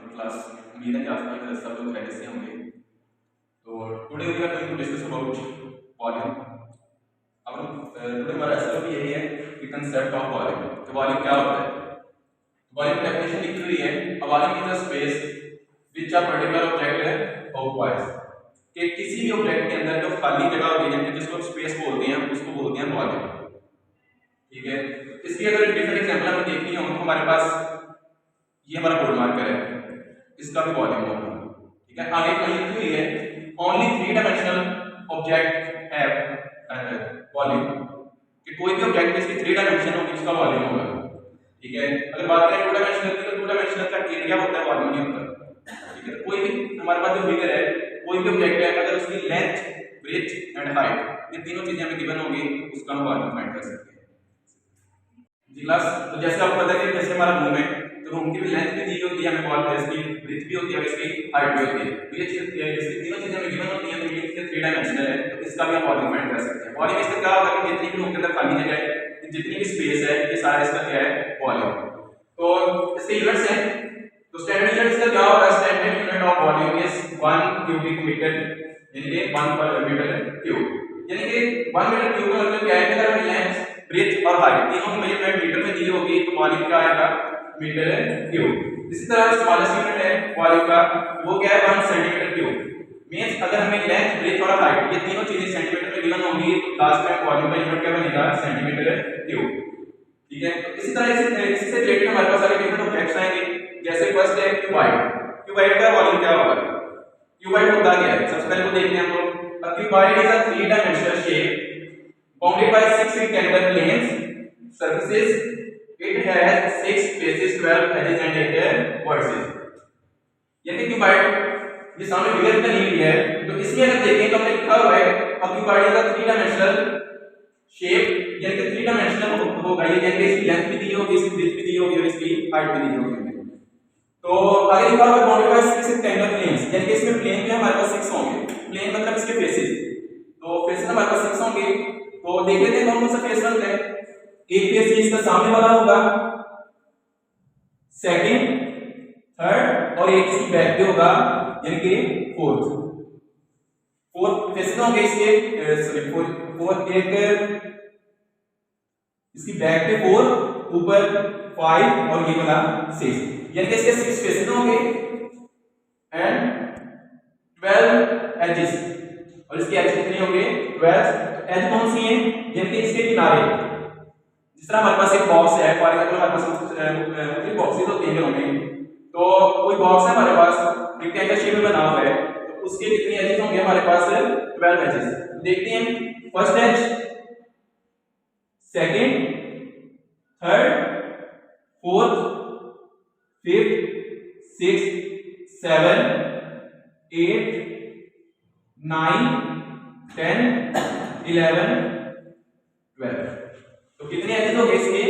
Class. उम्मीद है कि आप सब लोग खैरियत से होंगे। तो today we are going to discuss about volume. अब टुडे हमारा एसएलओ भी यही है कि कंसेप्ट ऑफ वॉल्यूम, तो वॉल्यूम क्या होता है। वॉल्यूम की डेफिनेशन लिखी हुई है, a volume is a space which a particular object occupies, कि किसी भी ऑब्जेक्ट के अंदर जो खाली जगह होती है जिसको स्पेस बोलते हैं उसको बोलते हैं वॉल्यूम। ठीक है, इसकी अगर डिफरेंट एग्जांपल हमें देखनी हो तो हमारे पास ये हमारा बोर्ड मार्कर है, इसका भी वॉल्यूम होगा। ठीक है, आगे कहीं लिखी हुई है only 3 dimensional object have volume, कि कोई भी ऑब्जेक्ट जिसकी 3 डायमेंशन होगी उसका वॉल्यूम होगा। ठीक है, अगर बात करें 2 डायमेंशनल की तो 2 डायमेंशनल का एरिया होता है, वॉल्यूम नहीं होता। ठीक है, कोई भी हमारे पास जो फिगर है, कोई भी ऑब्जेक्ट है, अगर उसकी लेंथ, ब्रेथ एंड हाइट ये तीनों चीजें हमें गिवन होगी, उसका हम वॉल्यूम फाइंड कर सकते हैं। जी क्लास, तो जैसे आपको पता है कि जैसे हमारा रूम है तो रूम की भी लेंथ भी दी होती है, हमें वॉल है, इसकी ब्रेथ भी होती है, इसकी हाइट भी होती है। तो ये चीज इसकी तीनों चीजें हमें गिवन होती है, तो ये इसके 3 डायमेंशनल है, तो इसका भी हम वॉल्यूम फाइंड कर सकते हैं। वॉल्यूम इसका क्या होगा कि जितनी भी रूम के अंदर खाली जगह है, जितनी भी स्पेस है, ये सारा इसका क्या है, वॉल्यूम। तो इसके यूनिट्स हैं, तो स्टैंडर्ड यूनिट इसका क्या होगा, standard unit of volume is 1 cubic metre, यानी कि 1 पर मीटर क्यूब, यानी कि 1 मीटर क्यूब का मतलब क्या है कि अगर हमें लेंथ, ब्रेथ और हाइट तीनों की मेजरमेंट मीटर में दी होगी तो वॉल्यूम क्या आएगा, मीटर क्यूब। इसी तरह स्मॉलेस्ट यूनिट है वॉल्यूम का, वो क्या है, 1 सेंटीमीटर क्यूब। मींस अगर हमें लेंथ, ब्रेथ और हाइट ये तीनों चीजें सेंटीमीटर में गिवन होंगी तो लास्ट में वॉल्यूम का यूनिट क्या बनेगा, सेंटीमीटर क्यूब। ठीक है, तो इसी तरह इससे रिलेटेड हमारे पास सारे डिफरेंट ऑब्जेक्ट्स आएंगे। जैसे फर्स्ट है क्यूबाइड। क्यूबाइड का वॉल्यूम क्या होगा, क्यूबाइड होता क्या है, सबसे पहले वो देखते हैं हम लोग। A cuboid is a 3-dimensional shape bounded by 6 rectangular planes, surfaces. It has 6 faces, 12 edges and 8 vertices. यानी क्यूबाइड ये सामने फिगर में ली हुई है, तो इसमें अगर देखें तो हमने लिखा हुआ है a cuboid is a 3-dimensional shape, यानी कि 3 डायमेंशनल होगा ये, यानी कि इसकी लेंथ भी दी होगी, इसकी ब्रेथ भी दी होगी और इसकी हाइट भी दी होगी। तो आगे लिखा हुआ है बाउंडेड बाय 6 रेक्टेंगुलर प्लेन्स, यानी कि इसमें प्लेन के हमारे पास 6 होंगे। प्लेन मतलब इसके फेसेस, तो फेसेस हमारे पास 6 होंगे। तो देख लेते हैं कौन कौन सा फेस बनता है। एक फेस इसका सामने वाला होगा, सेकंड, थर्ड और एक इसकी बैक पे होगा, यानी कि फोर्थ फेसेस होंगे इसके, सॉरी फोर्थ एक इसकी बैक पे 4, ऊपर 5 और ये वाला 6, यानी कि इसके 6 फेसेस होंगे एंड 12 एजेस, और इसके एज कितने होंगे, 12। एज कौन सी है, यानी कि इसके किनारे, जिस तरह हमारे पास एक बॉक्स है, फॉर एग्जांपल हमारे पास मुख्तलिफ बॉक्सेस होते हैं घरों में, तो कोई बॉक्स है हमारे पास रेक्टेंगल शेप में बना हुआ है, तो उसके कितने एजेस होंगे हमारे पास, 12 एजेस। देखते हैं first edge, second, third, fourth, fifth, sixth, 7, 8, 9, 10, 11, 12। तो कितने एजेस होंगे इसके,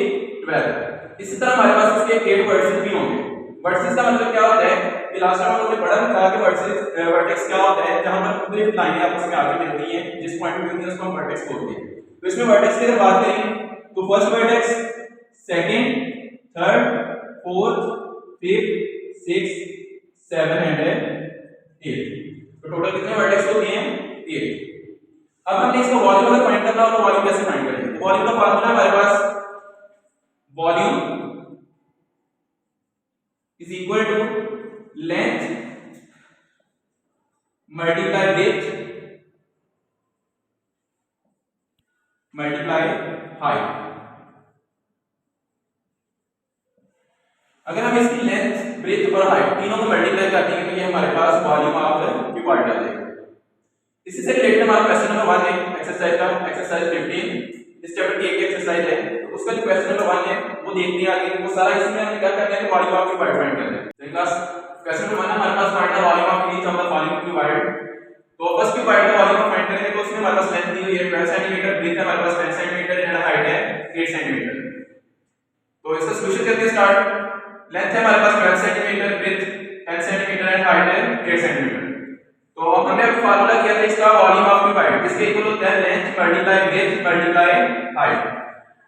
12। इसी तरह हमारे पास इसके 8 वर्टिसेस भी होंगे। वर्टिसेस का मतलब क्या होता है कि लास्ट टाइम हमने पढ़ा था कि वर्टेक्स क्या होता है, जहां पर मुख्तलिफ लाइनें आपस में आगे मिलती हैं, जिस पॉइंट पे मिलती है उसको हम वर्टेक्स बोलते हैं। तो इसमें वर्टेक्स की अगर बात करें तो first vertex, second, third, fourth, fifth, sixth, 7 and 8। तो टोटल कितने वर्टेक्स होते हैं, 8। अब हमने इसका वॉल्यूम अगर फाइंड करना हो तो वॉल्यूम कैसे फाइंड करेंगे। वॉल्यूम का फार्मूला है हमारे पास, volume is equal to length multiply breadth multiply height. अगर हम इसकी लेंथ, ब्रेथ और हाइट तीनों को मल्टीप्लाई करते हैं तो ये हमारे पास वॉल्यूम ऑफ क्यूबाइड आ जाएगा। इसी से रिलेटेड हमारा क्वेश्चन नंबर 1 है एक्सरसाइज का, एक्सरसाइज 15 इस चैप्टर की एक एक्सरसाइज है, तो उसका जो क्वेश्चन नंबर 1 है वो देखते हैं आगे। वो सारा इसमें हम क्या करते हैं, वॉल्यूम ऑफ क्यूबाइड फाइंड करते हैं। तो क्लास क्वेश्चन नंबर 1 हमारे पास find the volume of each of the following cuboid. तो फर्स्ट क्यूबाइड का वॉल्यूम फाइंड करेंगे तो उसमें हमारे पास लेंथ दी हुई है 12 सेंटीमीटर, ब्रेथ है हमारे पास 10 सेंटीमीटर एंड हाइट है 8 सेंटीमीटर। तो इसका सॉल्यूशन करते हैं स्टार्ट। लेंथ है हमारे पास 12 centimetre, breadth 10 centimetre and height है 8 सेंटीमीटर। तो हमने अभी फार्मूला किया था इसका वॉल्यूम ऑफ क्यूबाइड, जिसके इक्वल होता है length multiply breadth multiply height.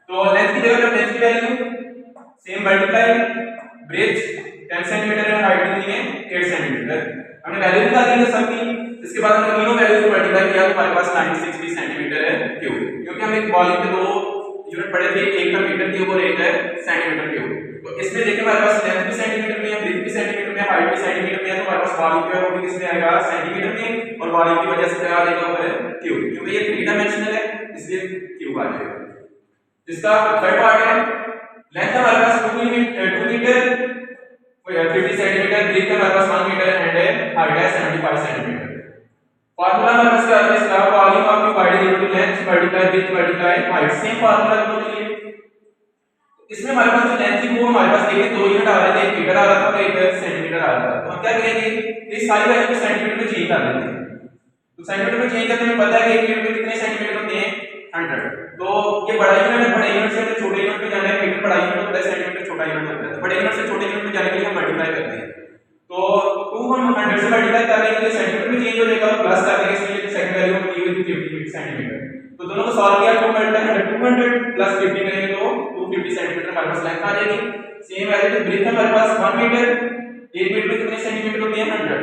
तो लेंथ की जगह पर लेंथ की value same multiply breath 10 centimetre है, हाइट कितनी है 8 सेंटीमीटर। हमने वैल्यू निकाल दी है सबकी। इसके बाद हमने तीनों वैल्यूज को मल्टीप्लाई किया तो हमारे पास 96 सेंटीमीटर है क्यूब, क्योंकि हमने वॉल्यूम के दो यूनिट पढ़े थे, एक था मीटर क्यूब और एक है सेंटीमीटर क्यूब। तो इसमें देखिए हमारे पास लेंथ भी सेंटीमीटर में है, ब्रेथ भी सेंटीमीटर में है, हाइट भी सेंटीमीटर में है, तो हमारे पास वॉल्यूम जो है वो भी किसमें आएगा सेंटीमीटर में, और वॉल्यूम की वजह से क्या आ जाएगा ऊपर क्यूब, क्योंकि ये 3 डायमेंशनल है इसलिए क्यूब आ जाएगा। इसका थर्ड पार्ट है लेंथ हमारे पास 2 मीटर 50 सेंटीमीटर, ब्रेथ हमारे पास 1 मीटर एंड हाइट है 75 सेंटीमीटर। फार्मूला हमारे पास क्या है इसका, volume of the body equal to length multiply breadth multiply height, same formula दोनों के लिए। इसमें हमारे पास जो लेंथ थी वो हमारे पास देखिए 2 यूनिट आ रहे थे, 1 मीटर आ रहा था और 1 सेंटीमीटर आ रहा था। तो हम क्या करेंगे इस सारी वैल्यू को सेंटीमीटर में चेंज कर देते हैं। तो सेंटीमीटर में चेंज करते हमें पता है कि 1 मीटर में कितने सेंटीमीटर होते हैं 100। तो ये बड़ा यूनिट है, बड़े यूनिट से छोटे यूनिट में जाना है, मीटर बड़ा यूनिट होता है, सेंटीमीटर छोटा यूनिट होता है। तो बड़े यूनिट से छोटे यूनिट में जाने के लिए हम मल्टीप्लाई करते हैं। तो 2 हम 100 से मल्टीप्लाई कर रहे हैं तो सेंटीमीटर में चेंज हो जाएगा, प्लस कर देंगे इसलिए सेकंड वैल्यू हम दी हुई 50 सेंटीमीटर। तो दोनों को सॉल्व किया 2 200 प्लस 50 करेंगे तो 250 सेंटीमीटर हमारे पास लेंथ आ जाएगी। सेम वैल्यू तो ब्रेथ हमारे पास 1 मीटर, 1 मीटर में कितने सेंटीमीटर होते हैं 100,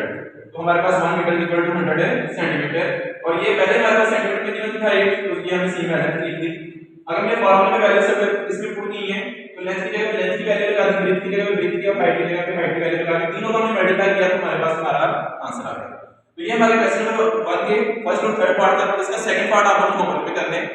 तो हमारे पास 1 मीटर इक्वल टू 100 सेंटीमीटर। और ये पहले हमारे पास सेंटीमीटर में दी थी हाइट, तो ये हमने सेम वैल्यू लिख दी। अगर मैं फार्मूला में वैल्यू सब इसमें पुट की है तो लेंथ की जगह लेंथ की वैल्यू लगा दी, ब्रेथ की जगह ब्रेथ की, हाइट की जगह पे हाइट की वैल्यू लगा दी, तीनों को हमने मल्टीप्लाई किया तो हमारे पास हमारा आंसर आ गया। तो ये हमारे क्वेश्चन नंबर 1 के फर्स्ट और थर्ड पार्ट था। इसका सेकंड पार्ट आप लोग होमवर्क पे करते हैं।